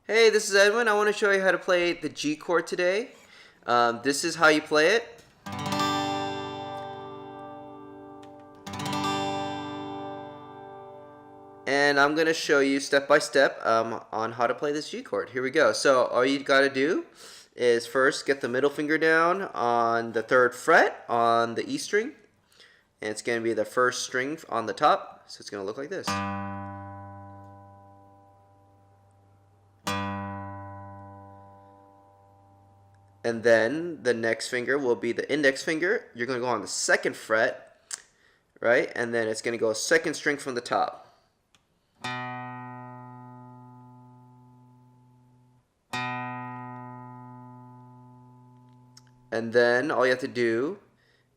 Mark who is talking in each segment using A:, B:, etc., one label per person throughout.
A: Hey, this is Edwin. I want to show you how to play the G chord today. This is how you play it. And I'm going to show you step by step on how to play this G chord. Here we go. So all you got to do is first get the middle finger down on the 3rd fret on the E string. And it's going to be the first string on the top. So it's going to look like this. And then the next finger will be the index finger. You're going to go on the 2nd fret, right? And then it's going to go 2nd string from the top. And then all you have to do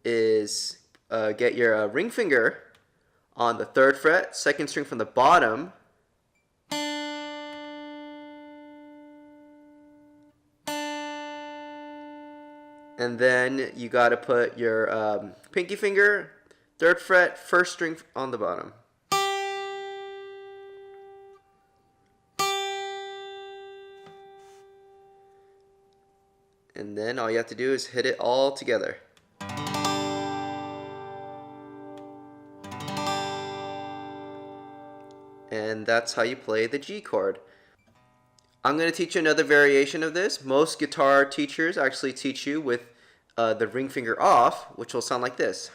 A: is get your ring finger on the 3rd fret, 2nd string from the bottom. And then you got to put your pinky finger, 3rd fret, 1st string on the bottom. And then all you have to do is hit it all together. And that's how you play the G chord. I'm going to teach you another variation of this. Most guitar teachers actually teach you with the ring finger off, which will sound like this.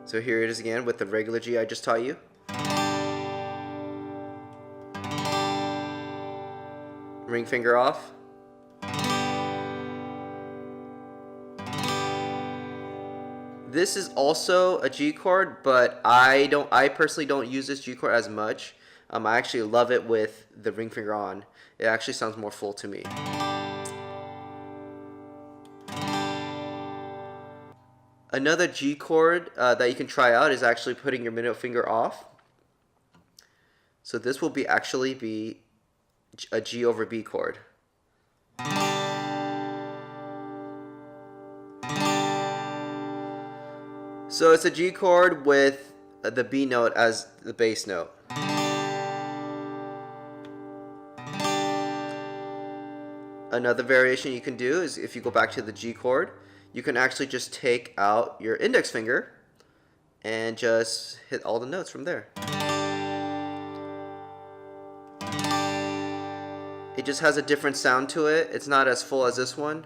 A: So here it is again with the regular G I just taught you. Ring finger off. This is also a G chord, but I personally don't use this G chord as much. I actually love it with the ring finger on. It actually sounds more full to me. Another G chord that you can try out is actually putting your middle finger off. So this will actually be a G over B chord. So it's a G chord with the B note as the bass note. Another variation you can do is if you go back to the G chord, you can actually just take out your index finger and just hit all the notes from there. It just has a different sound to it. It's not as full as this one.